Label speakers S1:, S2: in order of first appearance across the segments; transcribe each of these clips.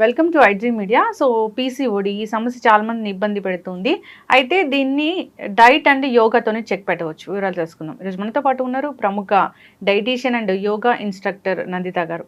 S1: Welcome to iDream media. So PCOD ఈ సమస్య చాలా మందిని ఇబ్బంది పెడుతుంది. అయితే దీన్ని డైట్ అండ్ యోగాతోనే చెక్ పెట్టవచ్చు. వివరాలు తెలుసుకుందాం. ఈరోజు మనతో పాటు ఉన్నారు ప్రముఖ dietitian and yoga instructor Nanditha గారు.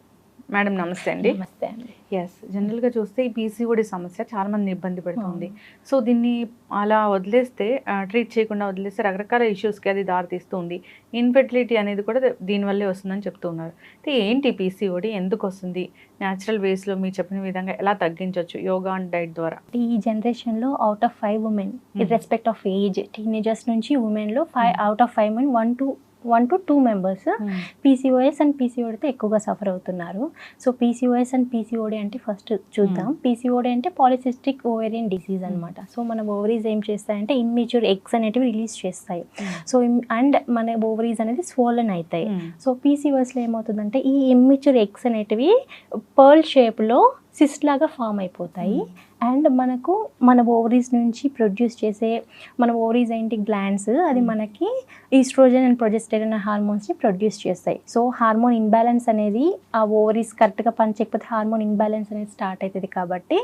S1: మేడం నమస్తే అండి.
S2: నమస్తే అండి.
S1: ఎస్, జనరల్గా చూస్తే ఈ పీసీఓడి సమస్య చాలా మందిని ఇబ్బంది పెడుతుంది. సో దీన్ని అలా వదిలేస్తే, ట్రీట్ చేయకుండా వదిలేస్తే రకరకాల ఇష్యూస్కి అది దారితీస్తుంది. ఇన్ఫెర్టిలిటీ అనేది కూడా దీనివల్లే వస్తుందని చెప్తూ ఉన్నారు. అయితే ఏంటి పీసీఓడి, ఎందుకు వస్తుంది, న్యాచురల్ వేస్లో మీరు చెప్పిన విధంగా ఎలా తగ్గించవచ్చు యోగా అండ్ డైట్ ద్వారా?
S2: ఈ జనరేషన్లో out of 5 women irrespective of age, teenagers నుంచి ఉమెన్లో 5 out of 5 men 1 to 2 members PCOS and పీసీఓడితో ఎక్కువగా సఫర్ అవుతున్నారు. సో పీసీఓఎస్ అండ్ పీసీఓడి అంటే ఫస్ట్ చూద్దాం. పీసీఓడి అంటే పాలిసిస్టిక్ ఓవేరియన్ డిసీజ్ అనమాట. సో మన ఓవరీస్ ఏం చేస్తాయంటే ఇమ్మెచ్యూర్ ఎగ్స్ అనేటివి రిలీజ్ చేస్తాయి. సో అండ్ మన ఓవరీస్ అనేది స్వోలన్ అవుతాయి. సో పీసీఓఎస్లో ఏమవుతుందంటే ఈ ఇమ్మెచ్యూర్ ఎగ్స్ అనేటివి పర్ల్ షేప్లో సిస్ట్ లాగా ఫామ్ అయిపోతాయి. అండ్ మనకు మన ఓవరీస్ నుంచి ప్రొడ్యూస్ చేసే మన ఓవరీస్ ఏంటి గ్లాండ్స్, అది మనకి ఈస్ట్రోజన్ అండ్ ప్రొజెస్టెరాన్ హార్మోన్స్ని ప్రొడ్యూస్ చేస్తాయి. సో హార్మోన్ ఇన్బ్యాలెన్స్ అనేది ఆ ఓవరీస్ కరెక్ట్గా పనిచేయకపోతే హార్మోన్ ఇన్బ్యాలెన్స్ అనేది స్టార్ట్ అవుతుంది. కాబట్టి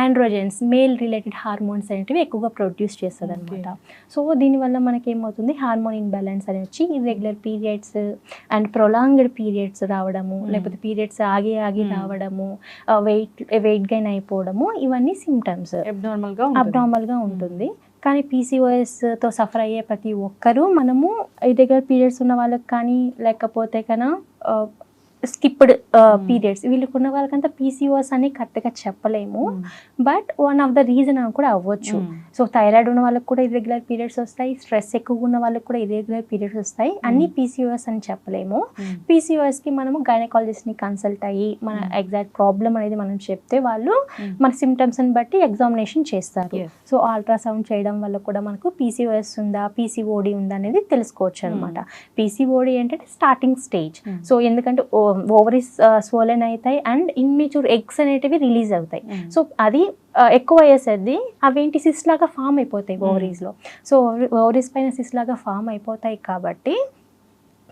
S2: ఆండ్రోజన్స్, మేల్ రిలేటెడ్ హార్మోన్స్ అనేటివి ఎక్కువగా ప్రొడ్యూస్ చేస్తుంది అనమాట. సో దీనివల్ల మనకి ఏమవుతుంది, హార్మోన్ ఇన్బ్యాలెన్స్ అనేది వచ్చి irregular periods and prolonged periods రావడము, లేకపోతే పీరియడ్స్ ఆగి రావడము, వెయిట్ గెయిన్ అయిపోవడము, ఇవన్నీ సిమ్టమ్స్ అబ్నార్మల్ గా ఉంటుంది. కానీ పీసీఓఎస్తో సఫర్ అయ్యే ప్రతి ఒక్కరూ మనము ఇర్రెగ్యులర్ పీరియడ్స్ ఉన్న వాళ్ళకి కానీ, లేకపోతే కన్నా స్కిప్డ్ పీరియడ్స్ వీళ్ళకి ఉన్న వాళ్ళకంతా పీసీఓఎస్ అని కరెక్ట్గా చెప్పలేము. But one of the reason అని కూడా అవ్వచ్చు. సో థైరాయిడ్ ఉన్న వాళ్ళకి కూడా ఇర్రెగ్యులర్ పీరియడ్స్ వస్తాయి, స్ట్రెస్ ఎక్కువగా ఉన్న వాళ్ళకి కూడా ఇర్రెగ్యులర్ పీరియడ్స్ వస్తాయి. అన్ని పీసీఓఎస్ అని చెప్పలేము. పీసీఓఎస్కి మనము గైనకాలజిస్ట్ని కన్సల్ట్ అయ్యి మన ఎగ్జాక్ట్ ప్రాబ్లం అనేది మనం చెప్తే వాళ్ళు మన సిమ్టమ్స్ని బట్టి ఎగ్జామినేషన్ చేస్తారు. సో అల్ట్రాసౌండ్ చేయడం వల్ల కూడా మనకు పీసీఓఎస్ ఉందా, పీసీఓడి ఉందా అనేది తెలుసుకోవచ్చు అనమాట. పీసీఓడి ఏంటంటే స్టార్టింగ్ స్టేజ్. సో ఎందుకంటే ఓవరీస్ స్వోలెన్ అవుతాయి అండ్ ఇమ్మెచ్యూర్ ఎగ్స్ అనేటివి రిలీజ్ అవుతాయి. సో అది ఎక్కువ అయ్యేసరికి అవేంటి సిస్ట్ లాగా ఫామ్ అయిపోతాయి ఓవరీస్లో. సో ఓవరీస్ పైన సిస్ట్ లాగా ఫామ్ అయిపోతాయి కాబట్టి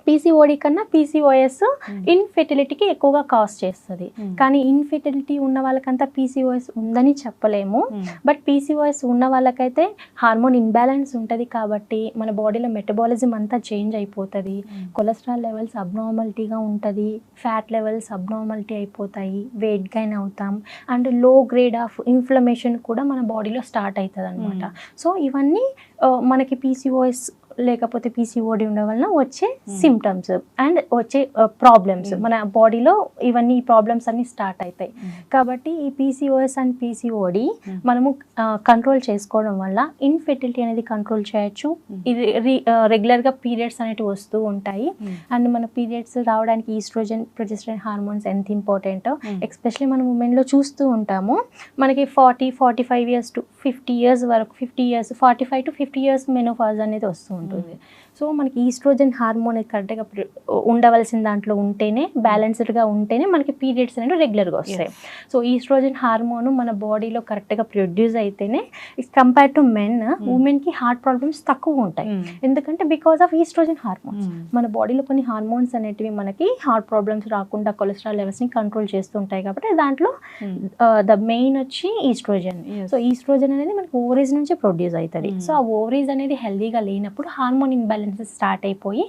S2: పీసీఓడి కన్నా పీసీఓఎస్ ఇన్ఫెర్టిలిటీకి ఎక్కువగా కాజ్ చేస్తుంది. కానీ ఇన్ఫెర్టిలిటీ ఉన్న వాళ్ళకంతా పీసీఓఎస్ ఉందని చెప్పలేము. బట్ పీసీఓఎస్ ఉన్న వాళ్ళకైతే హార్మోన్ ఇన్బ్యాలెన్స్ ఉంటుంది కాబట్టి మన బాడీలో మెటబాలిజం అంతా చేంజ్ అయిపోతుంది, కొలెస్ట్రాల్ లెవెల్స్ అబ్నార్మాలిటీగా ఉంటుంది, ఫ్యాట్ లెవెల్స్ అబ్నార్మాలిటీ అయిపోతాయి, వెయిట్ గెయిన్ అవుతాం, అండ్ లో గ్రేడ్ ఆఫ్ ఇన్ఫ్లమేషన్ కూడా మన బాడీలో స్టార్ట్ అవుతుంది అనమాట. సో ఇవన్నీ మనకి పీసీఓఎస్ లేకపోతే పీసీఓడి ఉండడం వలన వచ్చే సిమ్టమ్స్ అండ్ వచ్చే ప్రాబ్లమ్స్ మన బాడీలో ఇవన్నీ ప్రాబ్లమ్స్ అన్ని స్టార్ట్ అవుతాయి. కాబట్టి ఈ పీసీఓఎస్ అండ్ పీసీఓడి మనము కంట్రోల్ చేసుకోవడం వల్ల ఇన్ఫెర్టిలిటీ అనేది కంట్రోల్ చేయొచ్చు. ఇది రెగ్యులర్గా పీరియడ్స్ అనేటివి వస్తూ ఉంటాయి. అండ్ మన పీరియడ్స్ రావడానికి ఈస్ట్రోజన్, ప్రొజెస్టెరాన్ హార్మోన్స్ ఎంత ఇంపార్టెంటో ఎస్పెషల్లీ మనం ఉమెన్లో చూస్తూ ఉంటాము. మనకి 45 years to 50 years వరకు 45 to 50 years మెనోపాజ్ అనేది వస్తూ ఉంటుంది. సో మనకి ఈస్ట్రోజన్ హార్మోన్ కరెక్ట్గా ఉండవలసిన దాంట్లో ఉంటేనే, బ్యాలెన్స్డ్గా ఉంటేనే మనకి పీరియడ్స్ అనేవి రెగ్యులర్గా వస్తాయి. సో ఈస్ట్రోజన్ హార్మోన్ మన బాడీలో కరెక్ట్గా ప్రొడ్యూస్ అయితేనే, కంపేర్ టు మెన్, ఉమెన్కి హార్ట్ ప్రాబ్లమ్స్ తక్కువ ఉంటాయి. ఎందుకంటే బికాస్ ఆఫ్ ఈస్ట్రోజన్ హార్మోన్స్. మన బాడీలో కొన్ని హార్మోన్స్ అనేటివి మనకి హార్ట్ ప్రాబ్లమ్స్ రాకుండా కొలెస్ట్రాల్ లెవెల్స్ని కంట్రోల్ చేస్తుంటాయి. కాబట్టి దాంట్లో ద మెయిన్ వచ్చి ఈస్ట్రోజన్. సో ఈస్ట్రోజన్ అనేది మనకి ఓవరీస్ నుంచి ప్రొడ్యూస్ అవుతుంది. సో ఆ ఓవరీస్ అనేది హెల్దీగా లేనప్పుడు హార్మోన్ ఇంబ్యాలెన్స్ స్టార్ట్ అయిపోయి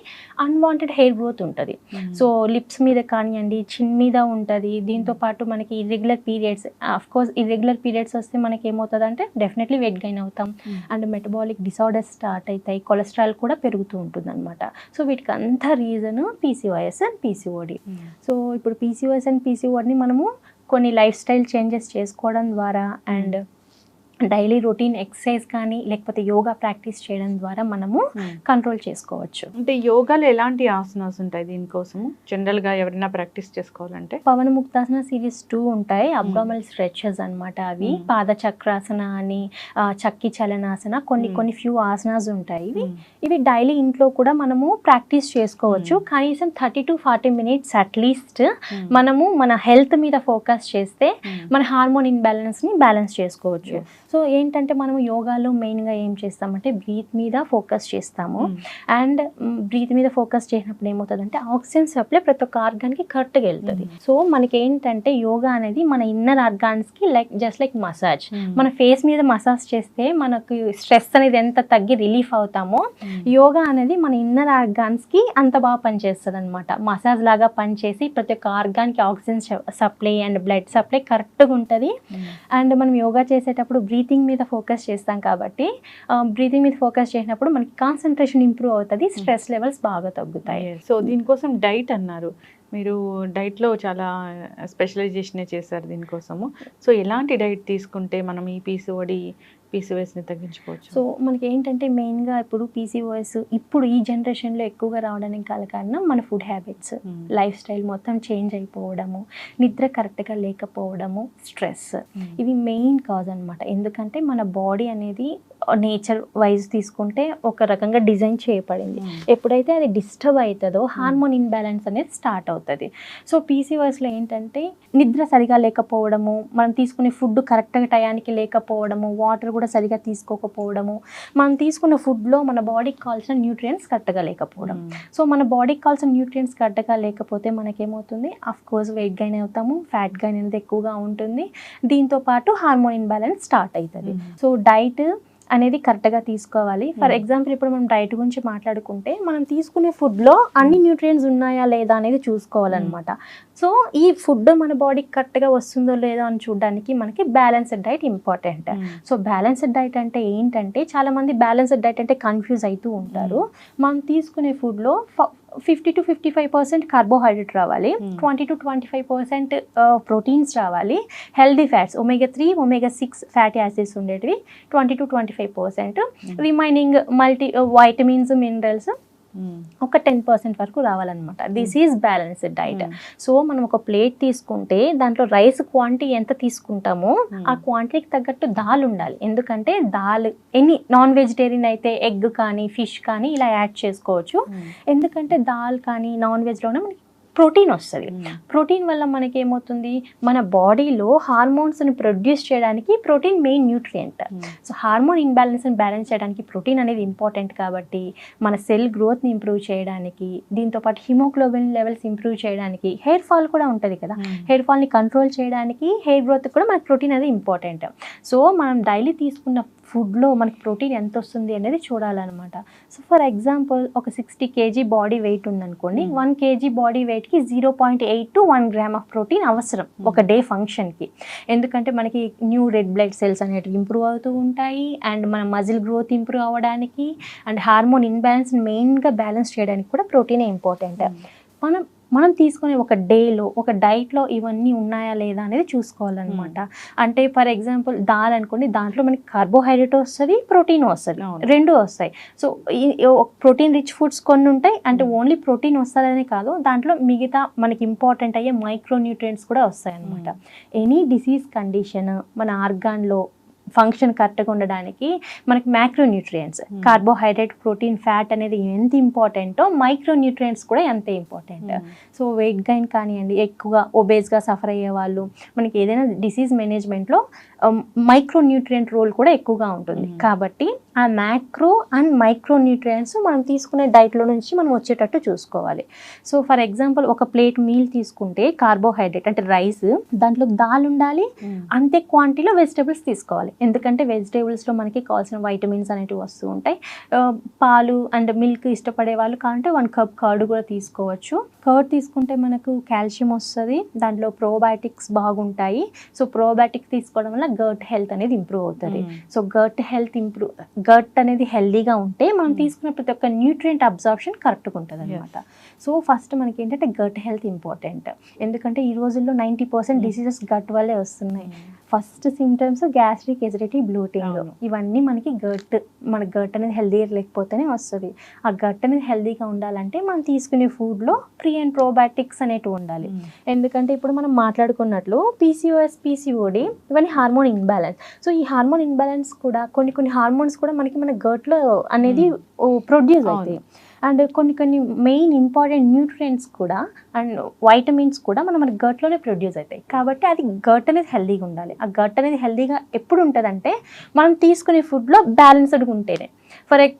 S2: అన్వాంటెడ్ హెయిర్ గ్రోత్ ఉంటుంది. సో లిప్స్ మీద కానివ్వండి, చిన్ మీద ఉంటుంది. దీంతో పాటు మనకి irregular periods, of course irregular periods వస్తే మనకి ఏమవుతుంది అంటే డెఫినెట్లీ వెయిట్ గెయిన్ అవుతాం అండ్ మెటబాలిక్ డిసార్డర్స్ స్టార్ట్ అవుతాయి, కొలెస్ట్రాల్ కూడా పెరుగుతూ ఉంటుంది అనమాట. సో వీటికి అంత reason PCOS and PCOD. So ఇప్పుడు పీసీఓఎస్ అండ్ పీసీఓడిని మనము కొన్ని లైఫ్ స్టైల్ చేంజెస్ చేసుకోవడం ద్వారా అండ్ డైలీ రొటీన్ ఎక్సర్సైజ్ కానీ లేకపోతే యోగా ప్రాక్టీస్ చేయడం ద్వారా మనము కంట్రోల్ చేసుకోవచ్చు.
S1: అంటే యోగాలో ఎలాంటి ఆసనాస్ ఉంటాయి దీనికోసము జనరల్గా ఎవరైనా ప్రాక్టీస్ చేసుకోవాలంటే?
S2: పవన ముక్తాసన సిరీస్ 2 ఉంటాయి, అబ్డామినల్ స్ట్రెచెస్ అనమాట. అవి పాద చక్రాసన అని, చక్కి చలనాసన, కొన్ని ఫ్యూ ఆసనాస్ ఉంటాయి. ఇవి డైలీ ఇంట్లో కూడా మనము ప్రాక్టీస్ చేసుకోవచ్చు. కనీసం 30 to 40 minutes అట్లీస్ట్ మనము మన హెల్త్ మీద ఫోకస్ చేస్తే మన హార్మోన్ ఇన్బ్యాలెన్స్ని బ్యాలెన్స్ చేసుకోవచ్చు. సో ఏంటంటే మనం యోగాలో మెయిన్గా ఏం చేస్తామంటే బ్రీత్ మీద ఫోకస్ చేస్తాము. అండ్ బ్రీత్ మీద ఫోకస్ చేసినప్పుడు ఏమవుతుందంటే ఆక్సిజన్ సప్లై ప్రతి ఒక్క ఆర్గాన్కి కరెక్ట్గా వెళ్తుంది. సో మనకి ఏంటంటే యోగా అనేది మన ఇన్నర్ ఆర్గాన్స్కి జస్ట్ లైక్ మసాజ్. మన ఫేస్ మీద మసాజ్ చేస్తే మనకు స్ట్రెస్ అనేది ఎంత తగ్గి రిలీఫ్ అవుతామో, యోగా అనేది మన ఇన్నర్ ఆర్గాన్స్కి అంత బాగా పనిచేస్తుంది అనమాట. మసాజ్ లాగా పనిచేసి ప్రతి ఒక్క ఆర్గాన్కి oxygen supply and blood supply కరెక్ట్గా ఉంటుంది. అండ్ మనం యోగా చేసేటప్పుడు బ్రీతింగ్ మీద ఫోకస్ చేస్తాం కాబట్టి బ్రీతింగ్ మీద ఫోకస్ చేసినప్పుడు మనకి కాన్సన్ట్రేషన్ ఇంప్రూవ్ అవుతుంది, స్ట్రెస్ లెవెల్స్ బాగా తగ్గుతాయి.
S1: సో దీనికోసం డైట్ అన్నారు మీరు, డైట్లో చాలా స్పెషలైజేషన్ చేశారు దీనికోసము. సో ఎలాంటి డైట్ తీసుకుంటే మనం ఈ పీసీఓఎస్ని తగ్గించుకోవచ్చు?
S2: సో మనకి ఏంటంటే మెయిన్గా ఇప్పుడు పీసీఓఎస్ ఇప్పుడు ఈ జనరేషన్లో ఎక్కువగా రావడానికి గల కారణం మన ఫుడ్ హ్యాబిట్స్, లైఫ్ స్టైల్ మొత్తం చేంజ్ అయిపోవడము, నిద్ర కరెక్ట్గా లేకపోవడము, స్ట్రెస్, ఇవి మెయిన్ కాజ్ అనమాట. ఎందుకంటే మన బాడీ అనేది నేచర్ వైజ్ తీసుకుంటే ఒక రకంగా డిజైన్ చేయబడింది. ఎప్పుడైతే అది డిస్టర్బ్ అవుతుందో హార్మోన్ ఇన్బ్యాలెన్స్ అనేది స్టార్ట్ అవుతుంది. సో పీసీఓఎస్లో ఏంటంటే నిద్ర సరిగా లేకపోవడము, మనం తీసుకునే ఫుడ్ కరెక్ట్గా టయానికి లేకపోవడము, వాటర్ కూడా సరిగా తీసుకోకపోవడము, మనం తీసుకున్న ఫుడ్లో మన బాడీకి కావాల్సిన న్యూట్రియంట్స్ కరెక్ట్గా లేకపోవడం. సో మన బాడీకి కావాల్సిన న్యూట్రియంట్స్ కరెక్ట్గా లేకపోతే మనకేమవుతుంది, అఫ్ కోర్స్ వెయిట్ గైన్ అవుతాము, ఫ్యాట్ గైన్ అనేది ఎక్కువగా ఉంటుంది, దీంతో పాటు హార్మోన్ ఇన్బ్యాలెన్స్ స్టార్ట్ అవుతుంది. సో డైట్ అనేది కరెక్ట్గా తీసుకోవాలి. ఫర్ ఎగ్జాంపుల్ ఇప్పుడు మనం డైట్ గురించి మాట్లాడుకుంటే మనం తీసుకునే ఫుడ్లో అన్ని న్యూట్రియంట్స్ ఉన్నాయా లేదా అనేది చూసుకోవాలన్నమాట. సో ఈ ఫుడ్ మన బాడీకి కరెక్ట్గా వస్తుందో లేదో అని చూడడానికి మనకి balanced diet important. So balanced diet అంటే ఏంటంటే చాలామంది బ్యాలెన్స్డ్ డైట్ అంటే కన్ఫ్యూజ్ అవుతూ ఉంటారు. మనం తీసుకునే ఫుడ్లో 50 to 55% కార్బోహైడ్రేట్ రావాలి, 20 to 25% ప్రోటీన్స్ రావాలి, healthy fats omega-3 omega-6 fatty acids ఉండేటివి 20 to 25%, రిమైనింగ్ వైటమిన్స్ మినరల్స్ ఒక 10% వరకు రావాలన్నమాట. This is balanced diet. So మనం ఒక ప్లేట్ తీసుకుంటే దాంట్లో రైస్ క్వాంటిటీ ఎంత తీసుకుంటామో ఆ క్వాంటిటీకి తగ్గట్టు దాల్ ఉండాలి. ఎందుకంటే దాల్ ఎనీ నాన్ వెజిటేరియన్ అయితే ఎగ్ కానీ ఫిష్ కానీ ఇలా యాడ్ చేసుకోవచ్చు. ఎందుకంటే దాల్ కానీ నాన్ వెజ్లోనే మనకి ప్రోటీన్ వస్తుంది. ప్రోటీన్ వల్ల మనకి ఏమవుతుంది, మన బాడీలో హార్మోన్స్ని ప్రొడ్యూస్ చేయడానికి protein main nutrient. So hormone ఇన్బ్యాలెన్స్ని బ్యాలెన్స్ చేయడానికి ప్రోటీన్ అనేది ఇంపార్టెంట్ కాబట్టి మన సెల్ గ్రోత్ని ఇంప్రూవ్ చేయడానికి, దీంతోపాటు హిమోగ్లోబిన్ లెవెల్స్ ఇంప్రూవ్ చేయడానికి, హెయిర్ ఫాల్ కూడా ఉంటుంది కదా, హెయిర్ ఫాల్ని కంట్రోల్ చేయడానికి, హెయిర్ గ్రోత్ కూడా మనకి ప్రోటీన్ అనేది ఇంపార్టెంట్. సో మనం డైలీ తీసుకున్న ఫుడ్లో మనకి ప్రోటీన్ ఎంత వస్తుంది అనేది చూడాలన్నమాట. సో ఫర్ ఎగ్జాంపుల్ ఒక 60 kg బాడీ వెయిట్ ఉందనుకోండి, 1 kg బాడీ వెయిట్కి 0.8 to 1 gram ఆఫ్ ప్రోటీన్ అవసరం ఒక డే ఫంక్షన్కి. ఎందుకంటే మనకి న్యూ రెడ్ బ్లడ్ సెల్స్ అనేవి ఇంప్రూవ్ అవుతూ ఉంటాయి, అండ్ మన మజిల్ గ్రోత్ ఇంప్రూవ్ అవ్వడానికి, అండ్ హార్మోన్ ఇన్బ్యాలెన్స్ మెయిన్గా బ్యాలెన్స్ చేయడానికి కూడా ప్రోటీనే ఇంపార్టెంట్. మనం తీసుకునే ఒక డేలో ఒక డైట్లో ఇవన్నీ ఉన్నాయా లేదా అనేది చూసుకోవాలన్నమాట. అంటే ఫర్ ఎగ్జాంపుల్ దాల్ అనుకోండి, దాంట్లో మనకి కార్బోహైడ్రేట్ వస్తుంది, ప్రోటీన్ వస్తుంది, రెండు వస్తాయి. సో ప్రోటీన్ రిచ్ ఫుడ్స్ కొన్ని ఉంటాయి, అంటే ఓన్లీ ప్రోటీన్ వస్తుందనే కాదు, దాంట్లో మిగతా మనకి ఇంపార్టెంట్ అయ్యే మైక్రో న్యూట్రియంట్స్ కూడా వస్తాయి అన్నమాట. ఎనీ డిసీజ్ కండిషన్ మన ఆర్గాన్లో ఫంక్షన్ కరెక్ట్గా ఉండడానికి మనకి micro nutrients, carbohydrate, protein, fat అనేది ఎంత ఇంపార్టెంటో మైక్రో న్యూట్రియంట్స్ కూడా అంతే ఇంపార్టెంట్. సో వెయిట్ గైన్ కానివ్వండి, ఎక్కువగా ఒబేస్గా సఫర్ అయ్యే వాళ్ళు, మనకి ఏదైనా డిసీజ్ మేనేజ్మెంట్లో మైక్రో న్యూట్రియంట్ రోల్ కూడా ఎక్కువగా ఉంటుంది. కాబట్టి ఆ మ్యాక్రో అండ్ మైక్రో న్యూట్రియంట్స్ మనం తీసుకునే డైట్లో నుంచి మనం వచ్చేటట్టు చూసుకోవాలి. సో ఫర్ ఎగ్జాంపుల్ ఒక ప్లేట్ మీల్ తీసుకుంటే కార్బోహైడ్రేట్ అంటే రైస్, దాంట్లో దాల్ ఉండాలి, అంతే క్వాంటిటీలో వెజిటేబుల్స్ తీసుకోవాలి. ఎందుకంటే వెజిటేబుల్స్లో మనకి కావాల్సిన వైటమిన్స్ అనేటివి వస్తూ ఉంటాయి. పాలు అండ్ మిల్క్ ఇష్టపడే వాళ్ళు కావాలంటే 1 cup కర్డ్ కూడా తీసుకోవచ్చు. కర్డ్ తీసుకుంటే మనకు కాల్షియం వస్తుంది, దాంట్లో ప్రోబయాటిక్స్ బాగుంటాయి. సో ప్రోబయాటిక్ తీసుకోవడం వల్ల గట్ హెల్త్ అనేది ఇంప్రూవ్ అవుతుంది. సో గట్ అనేది హెల్దీగా ఉంటే మనం తీసుకున్న ప్రతి ఒక్క న్యూట్రియంట్ అబ్జార్ప్షన్ కరెక్ట్గా ఉంటుంది అనమాట. సో ఫస్ట్ మనకి ఏంటంటే గట్ హెల్త్ ఇంపార్టెంట్. ఎందుకంటే ఈ రోజుల్లో 90% డిసీజెస్ గట్ వల్లే వస్తున్నాయి. First symptoms gastric, acidity, bloating, ఇవన్నీ మనకి మన గట్ అనేది హెల్దీ లేకపోతేనే వస్తుంది. ఆ గట్ అనేది హెల్దీగా ఉండాలంటే మనం తీసుకునే ఫుడ్లో ప్రీ అండ్ ప్రోబయాటిక్స్ అనేటివి ఉండాలి. ఎందుకంటే ఇప్పుడు మనం మాట్లాడుకున్నట్లు పీసీఓఎస్, పీసీఓడి ఇవన్నీ హార్మోన్ ఇన్బ్యాలెన్స్. సో ఈ హార్మోన్ ఇన్బ్యాలెన్స్ కూడా కొన్ని హార్మోన్స్ కూడా మన గట్లో అనేది ప్రొడ్యూస్ అవుతాయి. అండ్ కొన్ని మెయిన్ ఇంపార్టెంట్ న్యూట్రియంట్స్ కూడా అండ్ వైటమిన్స్ కూడా మన గట్లోనే ప్రొడ్యూస్ అవుతాయి. కాబట్టి అది గట్ అనేది హెల్దీగా ఉండాలి. ఆ గట్ అనేది హెల్దీగా ఎప్పుడు ఉంటుందంటే మనం తీసుకునే ఫుడ్లో బ్యాలెన్స్డ్గా ఉంటేనే.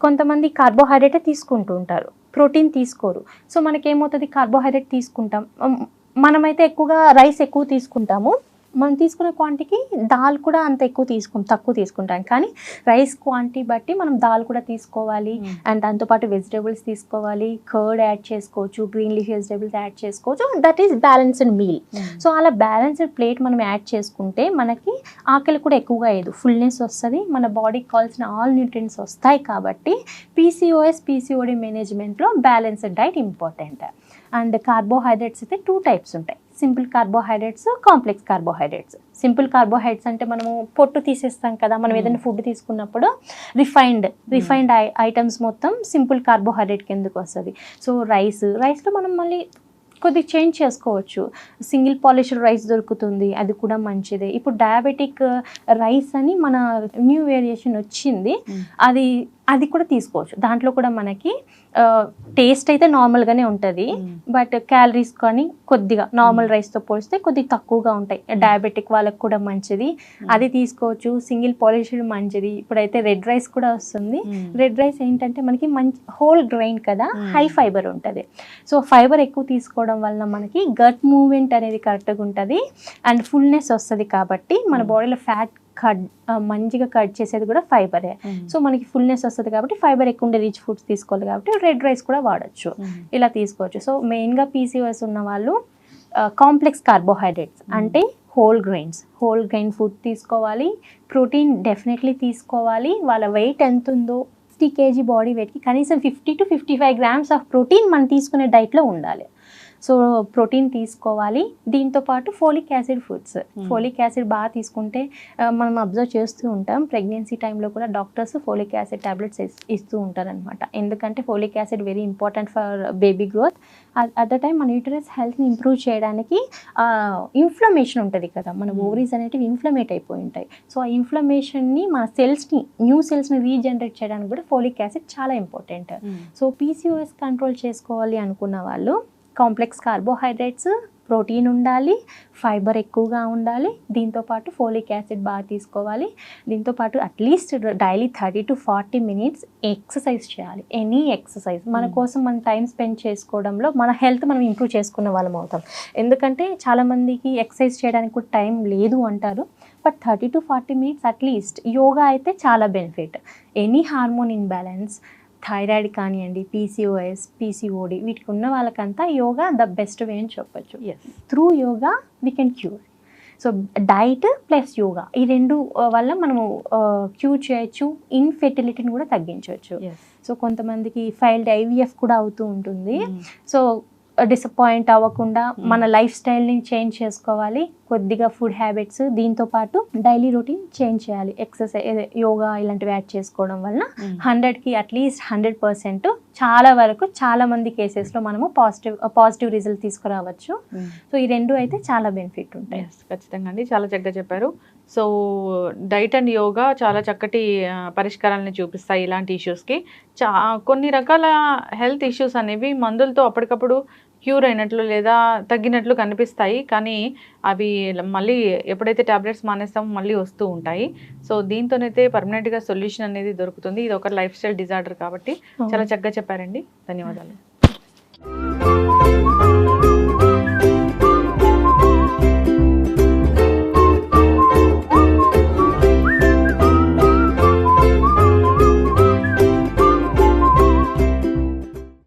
S2: కొంతమంది కార్బోహైడ్రేటే తీసుకుంటూ ఉంటారు, ప్రోటీన్ తీసుకోరు. సో మనకేమవుతుంది, కార్బోహైడ్రేట్ తీసుకుంటాం, మనమైతే ఎక్కువగా రైస్ ఎక్కువ తీసుకుంటాము, మనం తీసుకునే క్వాంటిటీకి దాల్ కూడా అంత తక్కువ తీసుకుంటాం. కానీ రైస్ క్వాంటిటీ బట్టి మనం దాల్ కూడా తీసుకోవాలి. అండ్ దాంతోపాటు వెజిటేబుల్స్ తీసుకోవాలి, కర్డ్ యాడ్ చేసుకోవచ్చు, గ్రీన్ లీఫ్ వెజిటేబుల్స్ యాడ్ చేసుకోవచ్చు. That is balanced meal. So అలా బ్యాలెన్స్డ్ ప్లేట్ మనం యాడ్ చేసుకుంటే మనకి ఆకలి కూడా ఎక్కువగా అయ్యేది, ఫుల్నెస్ వస్తుంది, మన బాడీకి కావాల్సిన ఆల్ న్యూట్రియంట్స్ వస్తాయి. కాబట్టి పీసీఓడి మేనేజ్మెంట్లో balanced diet important. And carbohydrates అయితే 2 టైప్స్ ఉంటాయి, simple carbohydrates, complex carbohydrates. Simple carbohydrates అంటే మనము పొట్టు తీసేస్తాం కదా, మనం ఏదైనా ఫుడ్ తీసుకున్నప్పుడు రిఫైన్డ్ ఐటమ్స్ మొత్తం సింపుల్ కార్బోహైడ్రేట్ కిందకు వస్తుంది. సో రైస్లో మనం మళ్ళీ కొద్దిగా చేంజ్ చేసుకోవచ్చు. సింగిల్ పాలిష్డ్ రైస్ దొరుకుతుంది, అది కూడా మంచిదే. ఇప్పుడు డయాబెటిక్ రైస్ అని మన న్యూ వేరియేషన్ వచ్చింది, అది కూడా తీసుకోవచ్చు. దాంట్లో కూడా మనకి టేస్ట్ అయితే నార్మల్గానే ఉంటుంది, బట్ క్యాలరీస్ కానీ కొద్దిగా నార్మల్ రైస్తో పోలిస్తే కొద్దిగా తక్కువగా ఉంటాయి. డయాబెటిక్ వాళ్ళకి కూడా మంచిది, అది తీసుకోవచ్చు. సింగిల్ పాలిష్డ్ మంచిది. ఇప్పుడైతే రెడ్ రైస్ కూడా వస్తుంది. రెడ్ రైస్ ఏంటంటే మనకి మంచి హోల్ గ్రెయిన్ కదా, హై ఫైబర్ ఉంటుంది. సో ఫైబర్ ఎక్కువ తీసుకోవడం వల్ల మనకి గట్ మూవ్మెంట్ అనేది కరెక్ట్గా ఉంటుంది అండ్ ఫుల్నెస్ వస్తుంది. కాబట్టి మన బాడీలో ఫ్యాట్ మంచిగా కట్ చేసేది కూడా ఫైబరే. సో మనకి ఫుల్నెస్ వస్తుంది కాబట్టి ఫైబర్ ఎక్కువ ఉండే రిచ్ ఫుడ్స్ తీసుకోవాలి. కాబట్టి రెడ్ రైస్ కూడా వాడచ్చు, ఇలా తీసుకోవచ్చు. సో మెయిన్గా పీసీఓఎస్ ఉన్న వాళ్ళు కాంప్లెక్స్ కార్బోహైడ్రేట్స్ అంటే హోల్ గ్రెయిన్ ఫుడ్ తీసుకోవాలి. ప్రోటీన్ డెఫినెట్లీ తీసుకోవాలి. వాళ్ళ వెయిట్ ఎంత ఉందో 60 kg బాడీ వెయిట్కి కనీసం 50 to 55 grams ఆఫ్ ప్రోటీన్ మనం తీసుకునే డైట్లో ఉండాలి. సో ప్రోటీన్ తీసుకోవాలి. దీంతోపాటు folic acid foods, folic acid బాగా తీసుకుంటే మనం అబ్జర్వ్ చేస్తూ ఉంటాం, ప్రెగ్నెన్సీ టైంలో కూడా డాక్టర్స్ ఫోలిక్ యాసిడ్ టాబ్లెట్స్ ఇస్తూ ఉంటారనమాట. ఎందుకంటే folic acid very important for baby growth. At the time మన యూటరస్ హెల్త్ని ఇంప్రూవ్ చేయడానికి ఇన్ఫ్లమేషన్ ఉంటుంది కదా, మన ఓవరీస్ అనేటివి ఇన్ఫ్లమేట్ అయిపోయి ఉంటాయి. సో ఆ ఇన్ఫ్లమేషన్ని మన న్యూ సెల్స్ని రీజనరేట్ చేయడానికి కూడా ఫోలిక్ యాసిడ్ చాలా ఇంపార్టెంట్. సో పీసీఓఎస్ కంట్రోల్ చేసుకోవాలి అనుకున్న వాళ్ళు కాంప్లెక్స్ కార్బోహైడ్రేట్స్, ప్రోటీన్ ఉండాలి, ఫైబర్ ఎక్కువగా ఉండాలి, దీంతోపాటు ఫోలిక్ యాసిడ్ బాగా తీసుకోవాలి. దీంతోపాటు at least daily 30 to 40 minutes exercise చేయాలి. ఎనీ ఎక్సర్సైజ్ మన కోసం మనం టైం స్పెండ్ చేసుకోవడంలో మన హెల్త్ మనం ఇంప్రూవ్ చేసుకున్న వాళ్ళం అవుతాం. ఎందుకంటే చాలామందికి ఎక్సర్సైజ్ చేయడానికి కూడా టైం లేదు అంటారు, but 30 to 40 minutes at least. Yoga అయితే చాలా benefit. Any hormone imbalance, thyroid కానివ్వండి, పీసీఓఎస్, పీసీఓడి, వీటికి ఉన్న వాళ్ళకంతా యోగా ద బెస్ట్ వే అని చెప్పొచ్చు. Through yoga we can cure. So diet plus yoga ఈ రెండు వల్ల మనము క్యూర్ చేయొచ్చు, ఇన్ఫెర్టిలిటీని కూడా తగ్గించవచ్చు. సో కొంతమందికి ఫైల్డ్ ఐవీఎఫ్ కూడా అవుతూ ఉంటుంది. సో డిసప్పాయింట్ అవ్వకుండా మన లైఫ్ స్టైల్ని చేంజ్ చేసుకోవాలి, కొద్దిగా ఫుడ్ హ్యాబిట్స్, దీంతోపాటు డైలీ రొటీన్ చేంజ్ చేయాలి. ఎక్సర్సైజ్, యోగా ఇలాంటివి యాడ్ చేసుకోవడం వల్ల 100కి అట్లీస్ట్ 100% చాలా వరకు చాలా మంది కేసెస్లో మనము పాజిటివ్ రిజల్ట్ తీసుకురావచ్చు. సో ఈ రెండు అయితే చాలా బెనిఫిట్ ఉంటాయి.
S1: ఖచ్చితంగా అండి, చాలా చక్కగా చెప్పారు. సో డైట్ అండ్ యోగా చాలా చక్కటి పరిష్కారాలను చూపిస్తాయి ఇలాంటి ఇష్యూస్కి. కొన్ని రకాల హెల్త్ ఇష్యూస్ అనేవి మందులతో అప్పటికప్పుడు క్యూర్ అయినట్లు లేదా తగ్గినట్లు కనిపిస్తాయి, కానీ అవి మళ్ళీ ఎప్పుడైతే టాబ్లెట్స్ మానేస్తామో మళ్ళీ వస్తూ ఉంటాయి. సో దీంతోనైతే పర్మనెంట్గా సొల్యూషన్ అనేది దొరుకుతుంది. ఇది ఒక లైఫ్ స్టైల్ డిజార్డర్ కాబట్టి చాలా చక్కగా చెప్పారండి. ధన్యవాదాలు.